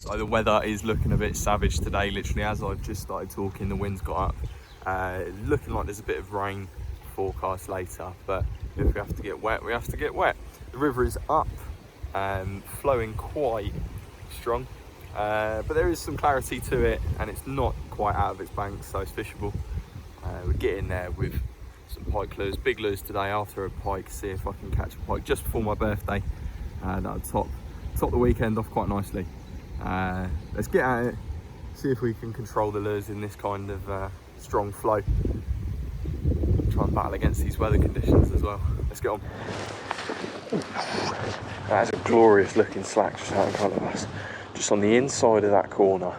So the weather is looking a bit savage today. Literally as I've just started talking, the wind's got up. Looking like there's a bit of rain forecast later, but if we have to get wet, we have to get wet. The river is up, flowing quite strong, but there is some clarity to it and it's not quite out of its banks, so it's fishable. We're getting there with some pike lures, big lures today after a pike, see if I can catch a pike just before my birthday. That'll top the weekend off quite nicely. Let's get at it, see if we can control the lures in this kind of strong flow. Try and battle against these weather conditions as well. Let's get on. That is a glorious looking slack just out in front of us. Just on the inside of that corner.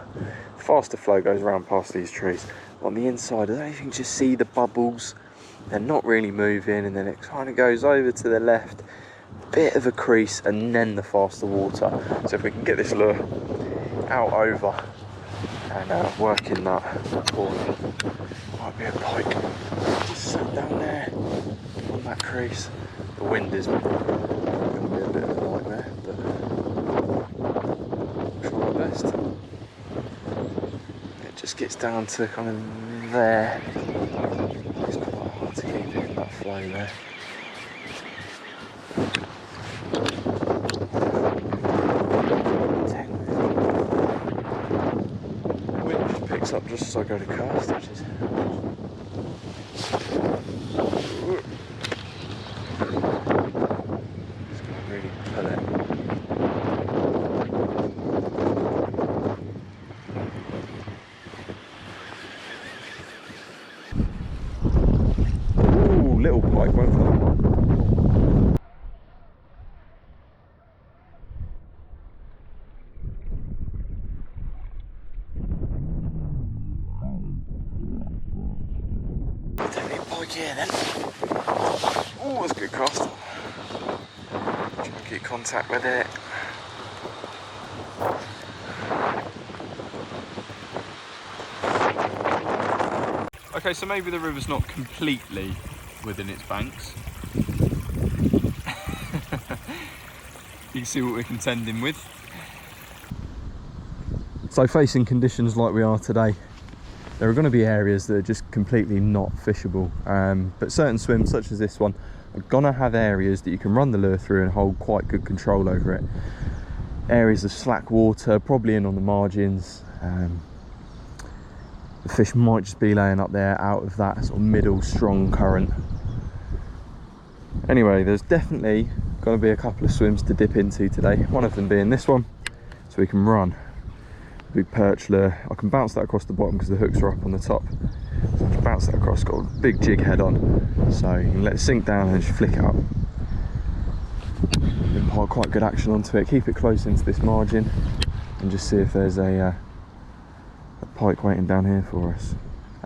Faster flow goes around past these trees. On the inside, I don't know if you can just see the bubbles. They're not really moving, and then it kind of goes over to the left, bit of a crease, and then the faster water. So if we can get this lure out over and work in that corner, might be a pike. Just sat down there on that crease. The wind is going to be a bit of a nightmare, but try our best. It just gets down to kind of there. It's quite hard to keep it in that flow there. The wind just picks up just as I go to cast, which is little pike went for that one. Take a pike here then. Oh, that's a good cast. Try and get contact with it. Okay, so maybe the river's not completely within its banks. You can see what we're contending with. So facing conditions like we are today, there are going to be areas that are just completely not fishable, but certain swims such as this one are going to have areas that you can run the lure through and hold quite good control over it. Areas of slack water, probably in on the margins. The fish might just be laying up there out of that sort of middle strong current. Anyway, there's definitely going to be a couple of swims to dip into today, one of them being this one, so we can run a big perch lure. I can bounce that across the bottom because the hooks are up on the top, so I can bounce that across, got a big jig head on, so you can let it sink down and just flick it up. Impart quite good action onto it, keep it close into this margin and just see if there's a pike waiting down here for us.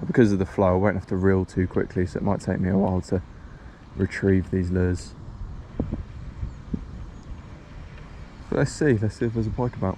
Because of the flow I won't have to reel too quickly, so it might take me a while to retrieve these lures. But let's see if there's a pike about.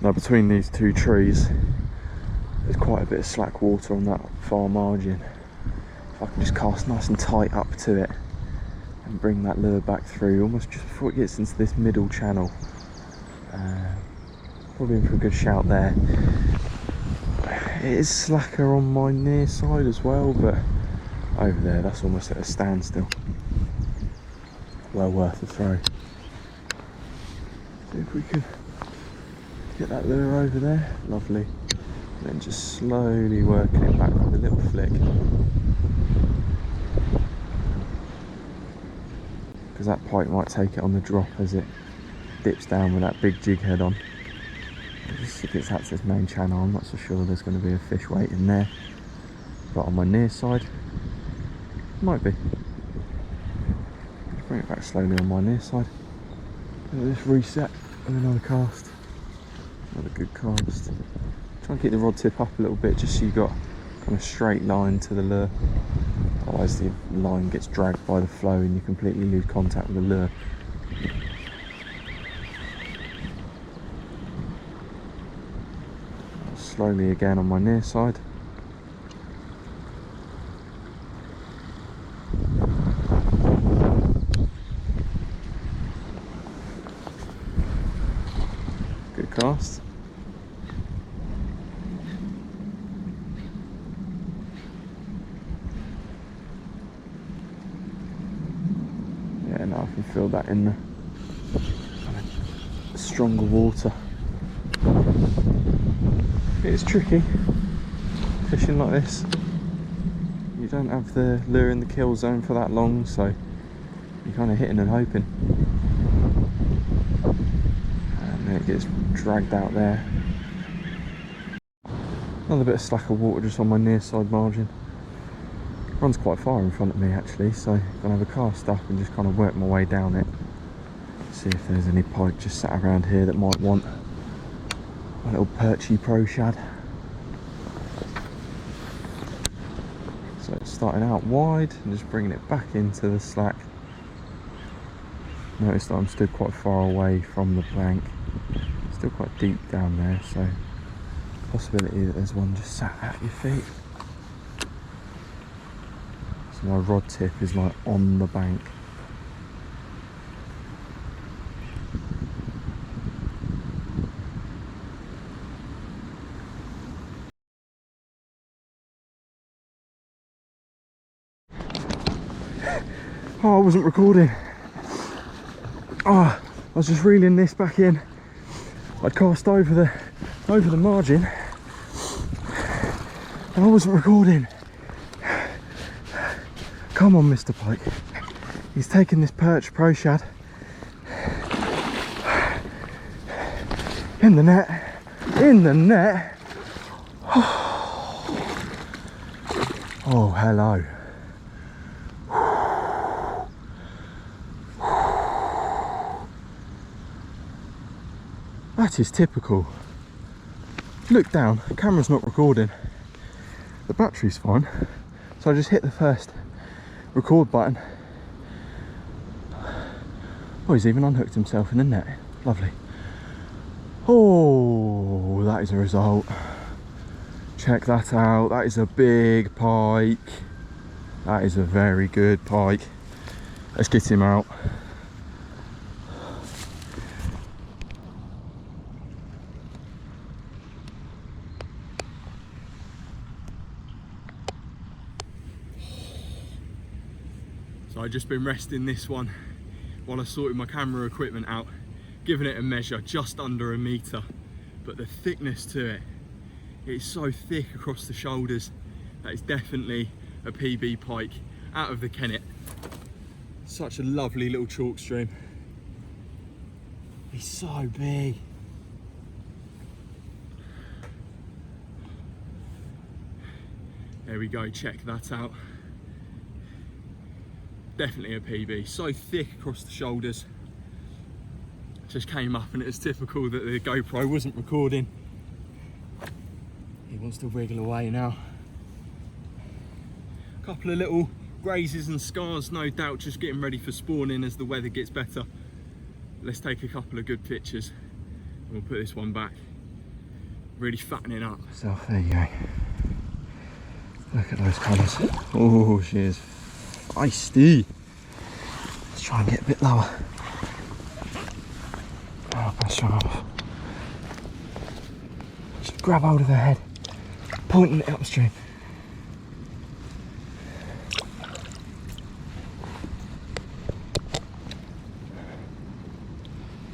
Now between these two trees there's quite a bit of slack water on that far margin. If I can just cast nice and tight up to it and bring that lure back through almost just before it gets into this middle channel, probably in for a good shout there. It is slacker on my near side as well, but over there that's almost at a standstill. Well worth a throw. See if we can Get that lure over there, lovely. And then just slowly working it back with a little flick. Because that pike might take it on the drop as it dips down with that big jig head on. If it gets out to its main channel, I'm not so sure there's going to be a fish waiting there. But on my near side, might be. Bring it back slowly on my near side. Just reset and another cast. Another good cast. Try and keep the rod tip up a little bit just so you've got kind of straight line to the lure. Otherwise the line gets dragged by the flow and you completely lose contact with the lure. Slowly again on my near side. Good cast. Yeah, now I can feel that in the stronger water. It's tricky fishing like this. You don't have the lure in the kill zone for that long, so you're kind of hitting and hoping. And then it gets dragged out there. Another bit of slack of water just on my near side margin. Runs quite far in front of me actually, so I'm going to have a cast up and just kind of work my way down it. See if there's any pike just sat around here that might want a little Perchy Pro Shad. So it's starting out wide and just bringing it back into the slack. Notice that I'm still quite far away from the bank. Still quite deep down there, so possibility that there's one just sat at your feet. So my rod tip is like on the bank. Oh, I wasn't recording. Oh, I was just reeling this back in. I'd cast over the margin and I wasn't recording. Come on, Mr. Pike. He's taking this Perch Pro Shad in the net. In the net. Oh, hello. That is typical. Look down, the camera's not recording. The battery's fine. So I just hit the first record button. Oh, he's even unhooked himself in the net. Lovely. Oh, that is a result. Check that out. That is a big pike. That is a very good pike. Let's get him out. So I've just been resting this one while I sorted my camera equipment out, giving it a measure just under 1 metre, but the thickness to it, it's so thick across the shoulders that it's definitely a PB pike out of the Kennet. Such a lovely little chalk stream. He's so big. There we go, check that out. Definitely a PB, so thick across the shoulders. Just came up and it was typical that the GoPro wasn't recording. He wants to wiggle away now. A couple of little grazes and scars, no doubt, just getting ready for spawning as the weather gets better. Let's take a couple of good pictures and we'll put this one back. Really fattening up. So there you go. Look at those colours. Oh, she is feisty. Let's try and get a bit lower. Oh, pressure off. Just grab hold of her head, pointing it upstream.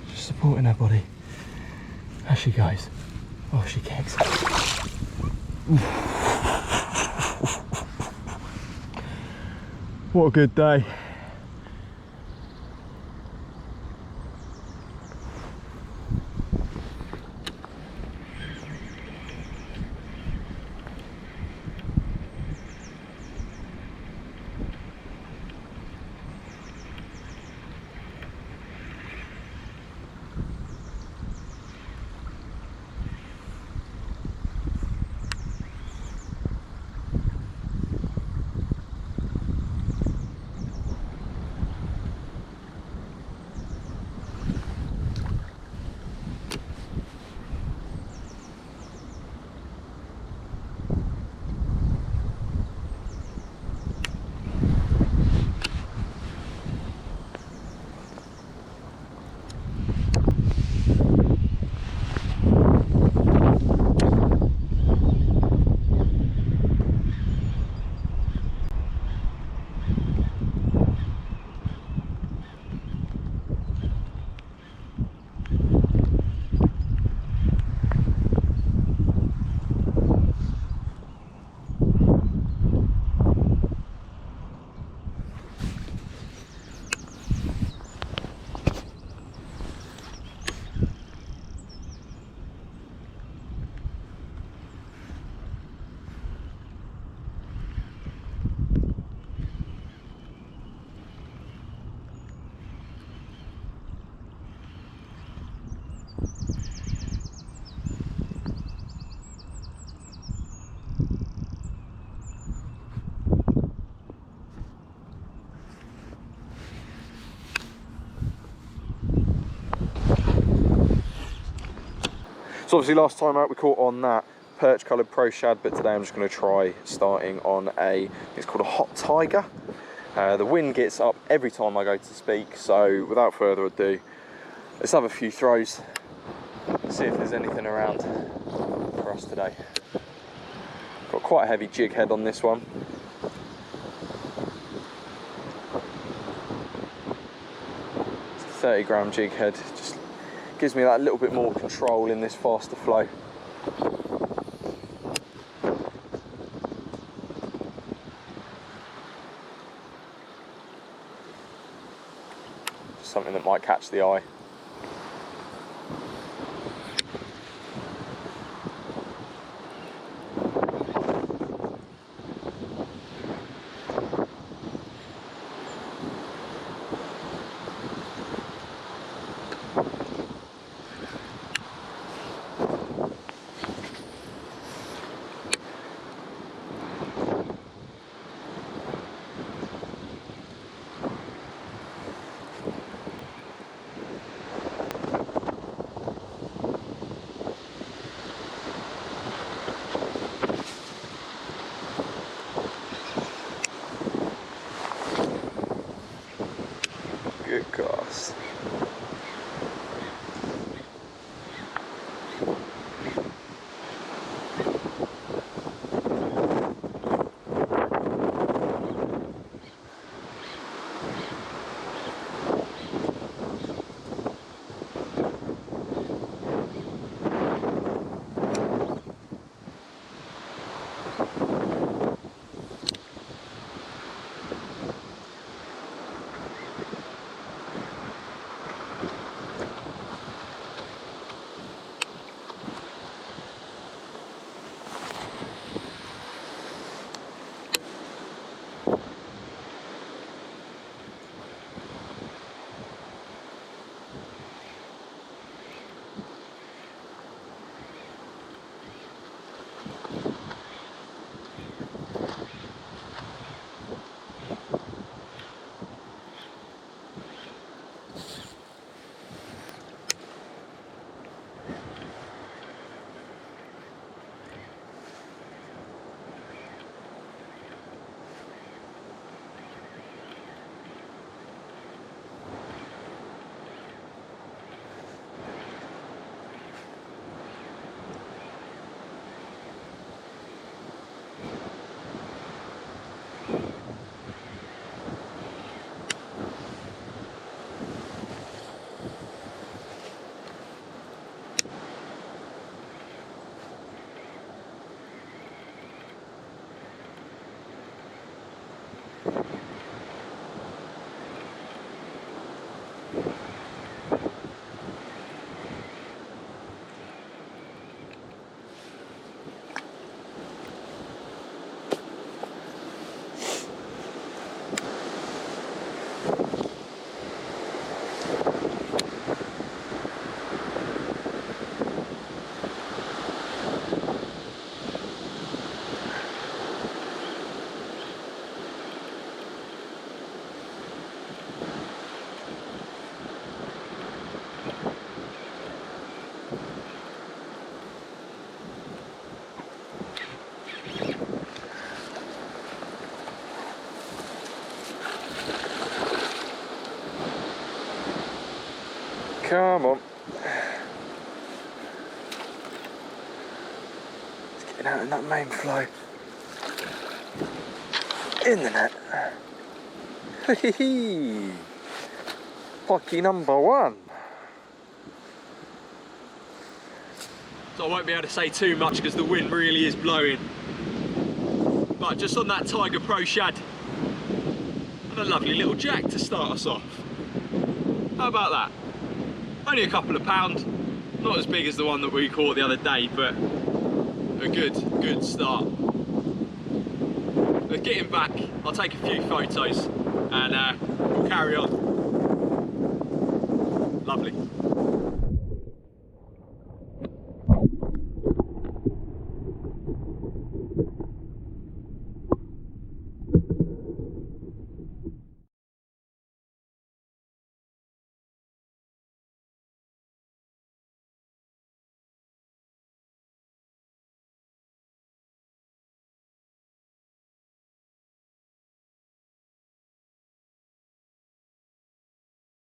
Just supporting her body as she goes. Oh, she kicks. What a good day. So obviously last time out we caught on that perch coloured pro shad, but today I'm just going to try starting on it's called a hot tiger. The wind gets up every time I go to speak, so without further ado, let's have a few throws, see if there's anything around for us today. Got quite a heavy jig head on this one. It's a 30 gram jig head, just gives me that little bit more control in this faster flow. Something that might catch the eye. Good cast. Come on. It's getting out in that main flow. In the net. Hee. Pikey number 1. So I won't be able to say too much because the wind really is blowing. But just on that Tiger Pro Shad, and a lovely little jack to start us off. How about that? Only a couple of pounds, not as big as the one that we caught the other day, but a good start. But getting back, I'll take a few photos and we'll carry on. Lovely.